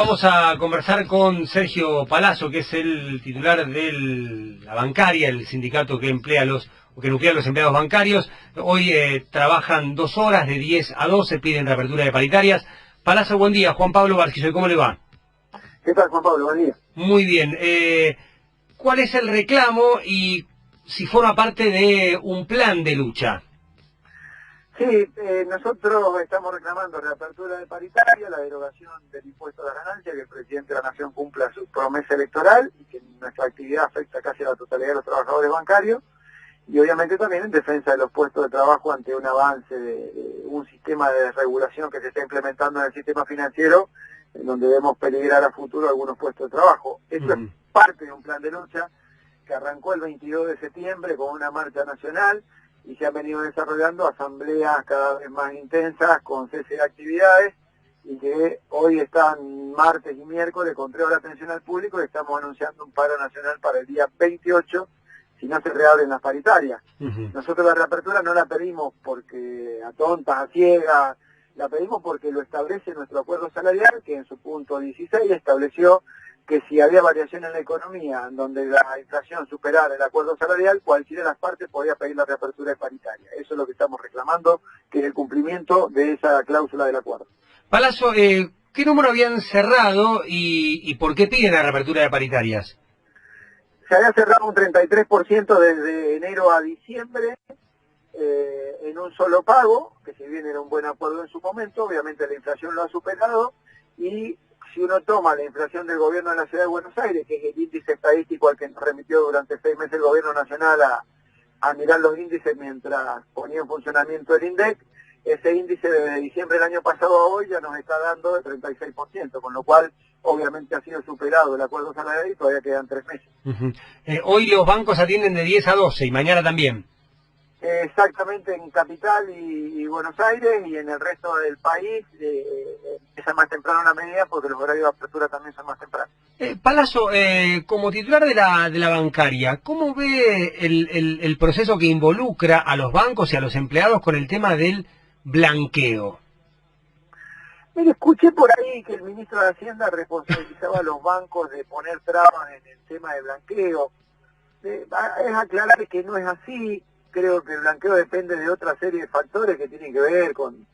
Vamos a conversar con Sergio Palazzo, que es el titular de la bancaria, el sindicato que emplea que nuclea a los empleados bancarios. Hoy trabajan 2 horas, de 10 a 12, piden reapertura de paritarias. Palazzo, buen día. Juan Pablo Barquillo, ¿cómo le va? ¿Qué tal, Juan Pablo? Buen día. Muy bien. ¿Cuál es el reclamo y si forma parte de un plan de lucha? Sí, nosotros estamos reclamando reapertura de paritaria, la derogación del impuesto a la ganancia, que el presidente de la Nación cumpla su promesa electoral y que nuestra actividad afecta casi a la totalidad de los trabajadores bancarios, y obviamente también en defensa de los puestos de trabajo ante un avance de un sistema de desregulación que se está implementando en el sistema financiero, en donde vemos peligrar a futuro algunos puestos de trabajo. Esto es parte de un plan de lucha que arrancó el 22 de septiembre con una marcha nacional, y se han venido desarrollando asambleas cada vez más intensas con cese de actividades, y que hoy están martes y miércoles con 3 horas de atención al público, y estamos anunciando un paro nacional para el día 28 si no se reabren las paritarias. Nosotros la reapertura no la pedimos porque a tontas, a ciegas, la pedimos porque lo establece nuestro acuerdo salarial, que en su punto 16 estableció que si había variación en la economía donde la inflación superara el acuerdo salarial, cualquiera de las partes podía pedir la reapertura de paritaria. Eso es lo que estamos reclamando, que es el cumplimiento de esa cláusula del acuerdo. Palazzo, ¿qué número habían cerrado y por qué piden la reapertura de paritarias? Se había cerrado un 33% desde enero a diciembre en un solo pago, que si bien era un buen acuerdo en su momento, obviamente la inflación lo ha superado, y si uno toma la inflación del gobierno de la Ciudad de Buenos Aires, que es el índice estadístico al que nos remitió durante 6 meses el gobierno nacional a mirar los índices mientras ponía en funcionamiento el INDEC, ese índice desde diciembre del año pasado a hoy ya nos está dando el 36%, con lo cual obviamente ha sido superado el acuerdo salarial y todavía quedan 3 meses. Hoy los bancos atienden de 10 a 12 y mañana también. Exactamente, en Capital y Buenos Aires, y en el resto del país empieza más temprano la medida porque los horarios de apertura también son más tempranos. Palazzo, como titular de la bancaria, ¿cómo ve el proceso que involucra a los bancos y a los empleados con el tema del blanqueo? Mire, escuché por ahí que el ministro de Hacienda responsabilizaba a los bancos de poner trabas en el tema de blanqueo. Es aclarar que no es así. Creo que el blanqueo depende de otra serie de factores que tienen que ver con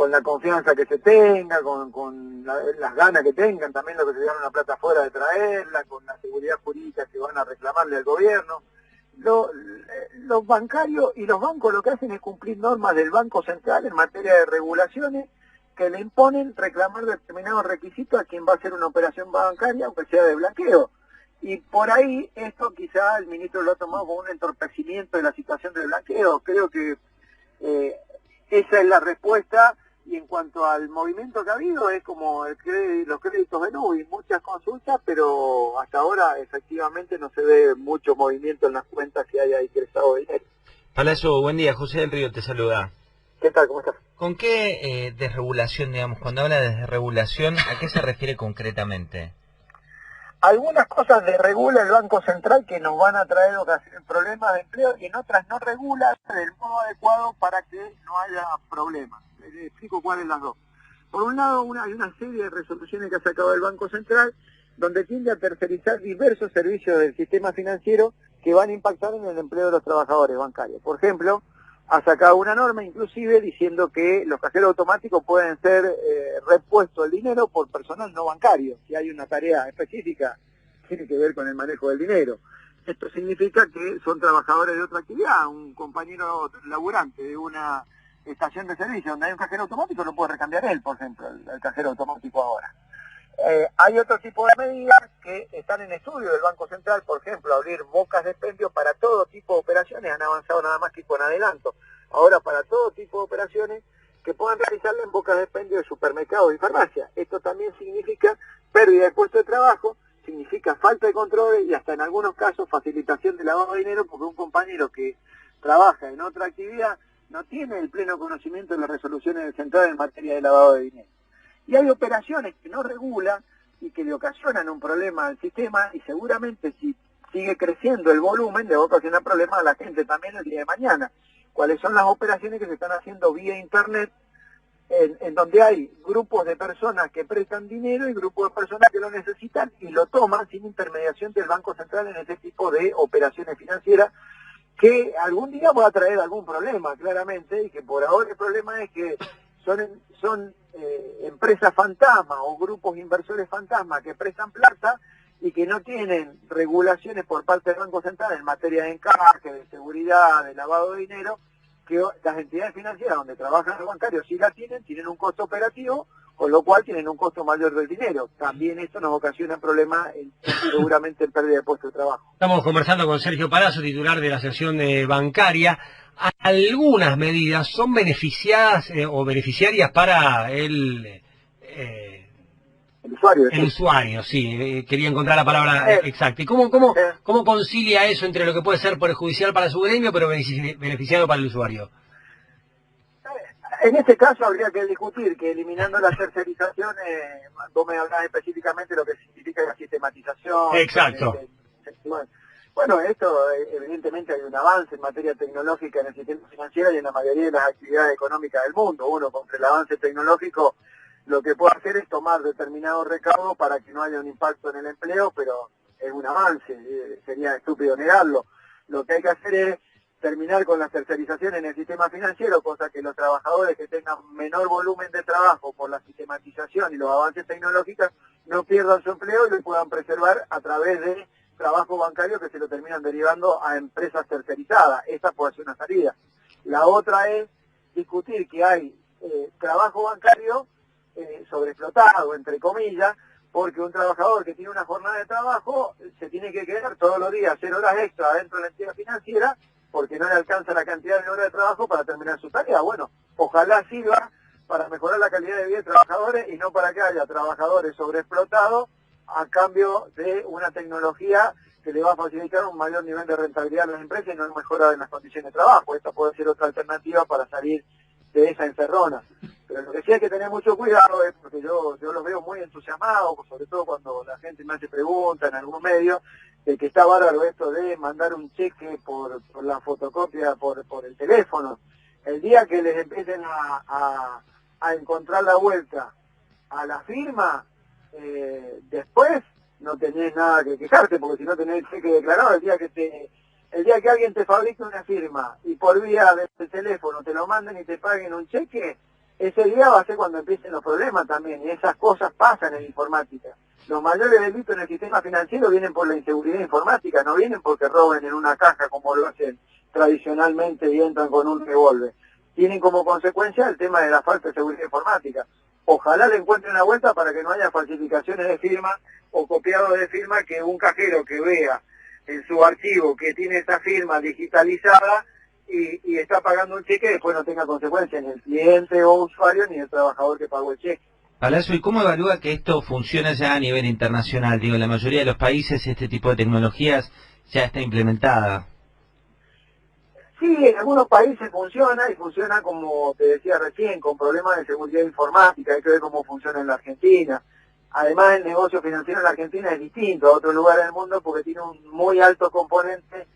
la confianza que se tenga, con las ganas que tengan, también lo que se llevan una plata fuera de traerla, con la seguridad jurídica que van a reclamarle al gobierno. Los bancarios y los bancos lo que hacen es cumplir normas del Banco Central en materia de regulaciones que le imponen reclamar determinados requisitos a quien va a hacer una operación bancaria, aunque sea de blanqueo. Y por ahí esto quizá el ministro lo ha tomado como un entorpecimiento de la situación del blanqueo. Creo que esa es la respuesta, y en cuanto al movimiento que ha habido es como los créditos de Nubi, muchas consultas, pero hasta ahora efectivamente no se ve mucho movimiento en las cuentas que haya ingresado dinero. Palazzo, buen día. José del Río te saluda. ¿Qué tal? ¿Cómo estás? ¿Con qué desregulación, digamos, cuando habla de desregulación, a qué se refiere concretamente? Algunas cosas desregula el Banco Central que nos van a traer problemas de empleo, y en otras no regula del modo adecuado para que no haya problemas. Les explico cuáles las dos. Por un lado, hay una serie de resoluciones que ha sacado el Banco Central donde tiende a tercerizar diversos servicios del sistema financiero que van a impactar en el empleo de los trabajadores bancarios. Por ejemplo, ha sacado una norma inclusive diciendo que los cajeros automáticos pueden ser repuestos el dinero por personal no bancario, si hay una tarea específica que tiene que ver con el manejo del dinero. Esto significa que son trabajadores de otra actividad, un compañero laburante de una estación de servicio donde hay un cajero automático, lo puede recambiar él, por ejemplo, el cajero automático ahora. Hay otro tipo de medidas que están en estudio del Banco Central, por ejemplo, abrir bocas de expendio para todo tipo de operaciones. Han avanzado nada más que con adelanto. Ahora para todo tipo de operaciones que puedan realizarla en bocas de expendio de supermercados y farmacias. Esto también significa pérdida de puesto de trabajo, significa falta de control y hasta en algunos casos facilitación de lavado de dinero, porque un compañero que trabaja en otra actividad no tiene el pleno conocimiento de las resoluciones del Central en materia de lavado de dinero. Y hay operaciones que no regula y que le ocasionan un problema al sistema, y seguramente si sigue creciendo el volumen le va a ocasionar problemas a la gente también el día de mañana. ¿Cuáles son las operaciones que se están haciendo vía internet en donde hay grupos de personas que prestan dinero y grupos de personas que lo necesitan y lo toman sin intermediación del Banco Central en ese tipo de operaciones financieras, que algún día va a traer algún problema, claramente, y que por ahora el problema es que son empresas fantasma o grupos inversores fantasma que prestan plata y que no tienen regulaciones por parte del Banco Central en materia de encaje, de seguridad, de lavado de dinero, que las entidades financieras donde trabajan los bancarios sí la tienen un costo operativo, con lo cual tienen un costo mayor del dinero. También esto nos ocasiona problemas seguramente en pérdida de puestos de trabajo. Estamos conversando con Sergio Palazzo, titular de la sección bancaria. Algunas medidas son beneficiadas o beneficiarias para el usuario. El usuario, sí, quería encontrar la palabra exacta. ¿Y cómo concilia eso entre lo que puede ser perjudicial para su gremio, pero beneficiado para el usuario? En este caso habría que discutir que eliminando la tercerización, vos me hablás específicamente de lo que significa la sistematización. Exacto. Bueno, esto evidentemente hay un avance en materia tecnológica en el sistema financiero y en la mayoría de las actividades económicas del mundo. Uno, contra el avance tecnológico, lo que puede hacer es tomar determinados recaudos para que no haya un impacto en el empleo, pero es un avance, sería estúpido negarlo. Lo que hay que hacer es terminar con la tercerización en el sistema financiero, cosa que los trabajadores que tengan menor volumen de trabajo por la sistematización y los avances tecnológicos no pierdan su empleo y lo puedan preservar a través de trabajo bancario que se lo terminan derivando a empresas tercerizadas. Esta puede ser una salida. La otra es discutir que hay trabajo bancario sobreexplotado, entre comillas, porque un trabajador que tiene una jornada de trabajo se tiene que quedar todos los días 0 horas extra dentro de la entidad financiera porque no le alcanza la cantidad de horas de trabajo para terminar su tarea. Bueno, ojalá sirva para mejorar la calidad de vida de trabajadores y no para que haya trabajadores sobreexplotados a cambio de una tecnología que le va a facilitar un mayor nivel de rentabilidad a las empresas y no mejora en las condiciones de trabajo. Esta puede ser otra alternativa para salir de esa encerrona. Pero lo que sí hay que tener mucho cuidado es porque yo los veo muy entusiasmados, sobre todo cuando la gente me hace preguntas en algún medio, de que está bárbaro esto de mandar un cheque por la fotocopia, por el teléfono. El día que les empiecen a encontrar la vuelta a la firma, después no tenés nada que quejarte, porque si no tenés el cheque declarado, el día que alguien te fabrique una firma y por vía del teléfono te lo manden y te paguen un cheque, ese día va a ser cuando empiecen los problemas también, y esas cosas pasan en informática. Los mayores delitos en el sistema financiero vienen por la inseguridad informática, no vienen porque roben en una caja como lo hacen tradicionalmente y entran con un revólver. Tienen como consecuencia el tema de la falta de seguridad informática. Ojalá le encuentren una vuelta para que no haya falsificaciones de firma o copiados de firma, que un cajero que vea en su archivo que tiene esa firma digitalizada y está pagando un cheque, después no tenga consecuencias ni el cliente o usuario ni el trabajador que pagó el cheque. Palazzo, ¿y cómo evalúa que esto funciona ya a nivel internacional? Digo, en la mayoría de los países este tipo de tecnologías ya está implementada. Sí, en algunos países funciona y funciona, como te decía recién, con problemas de seguridad informática. Hay que ver cómo funciona en la Argentina. Además, el negocio financiero en la Argentina es distinto a otros lugares del mundo porque tiene un muy alto componente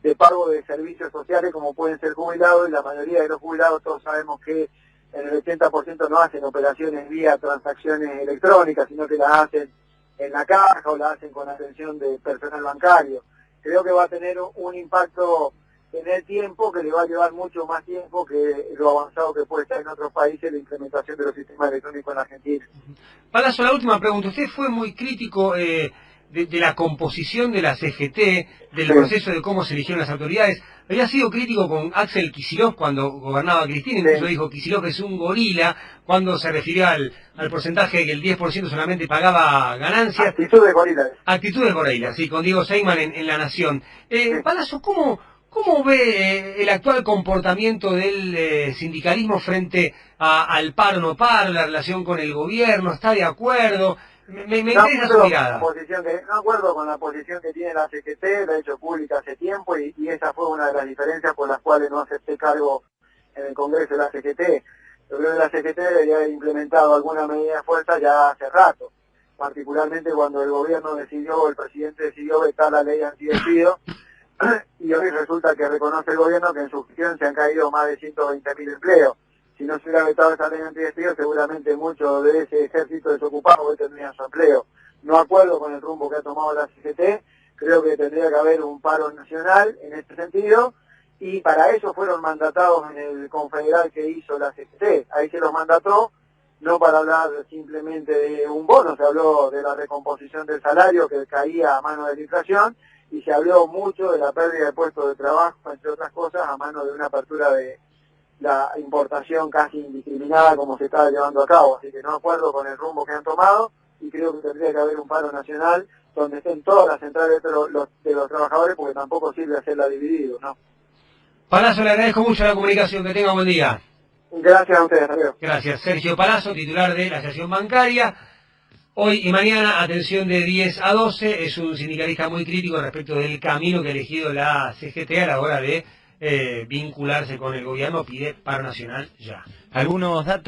de pago de servicios sociales como pueden ser jubilados, y la mayoría de los jubilados todos sabemos que en el 80% no hacen operaciones vía transacciones electrónicas, sino que las hacen en la caja o las hacen con atención de personal bancario. Creo que va a tener un impacto en el tiempo que le va a llevar mucho más tiempo que lo avanzado que puede estar en otros países la implementación de los sistemas electrónicos en Argentina. Palazzo, la última pregunta. Usted fue muy crítico de la composición de la CGT, del proceso de cómo se eligieron las autoridades. Había sido crítico con Axel Kicillof cuando gobernaba Cristina, incluso dijo Kicillof es un gorila, cuando se refirió al porcentaje de que el 10% solamente pagaba ganancias. Actitud de gorila. Actitud de gorila, sí, con Diego Seyman en La Nación. Palazzo, ¿cómo ve el actual comportamiento del sindicalismo frente al paro no paro, la relación con el gobierno? ¿Está de acuerdo? Me interesa su mirada. No acuerdo con la posición que tiene la CGT, la he hecho pública hace tiempo y esa fue una de las diferencias por las cuales no acepté cargo en el Congreso de la CGT. Yo creo que la CGT debería haber implementado alguna medida de fuerza ya hace rato, particularmente cuando el gobierno el presidente decidió vetar la ley antidespido, y hoy resulta que reconoce el gobierno que en su gestión se han caído más de 120.000 empleos. si no se hubiera vetado esa ley antidespido, seguramente muchos de ese ejército desocupado hoy tendrían su empleo. No acuerdo con el rumbo que ha tomado la CGT, creo que tendría que haber un paro nacional en este sentido, y para eso fueron mandatados en el confederal que hizo la CGT. Ahí se los mandató, no para hablar simplemente de un bono, se habló de la recomposición del salario que caía a mano de la inflación, y se habló mucho de la pérdida de puestos de trabajo, entre otras cosas, a mano de una apertura de la importación casi indiscriminada como se estaba llevando a cabo. Así que no acuerdo con el rumbo que han tomado, y creo que tendría que haber un paro nacional donde estén todas las centrales de los trabajadores, porque tampoco sirve hacerla dividido, ¿no? Palazzo, le agradezco mucho la comunicación, que tenga buen día. Gracias a ustedes, Javier. Gracias. Sergio Palazzo, titular de la Asociación Bancaria. Hoy y mañana, atención de 10 a 12, es un sindicalista muy crítico respecto del camino que ha elegido la CGT a la hora de vincularse con el gobierno, pide paro nacional ya. Algunos datos.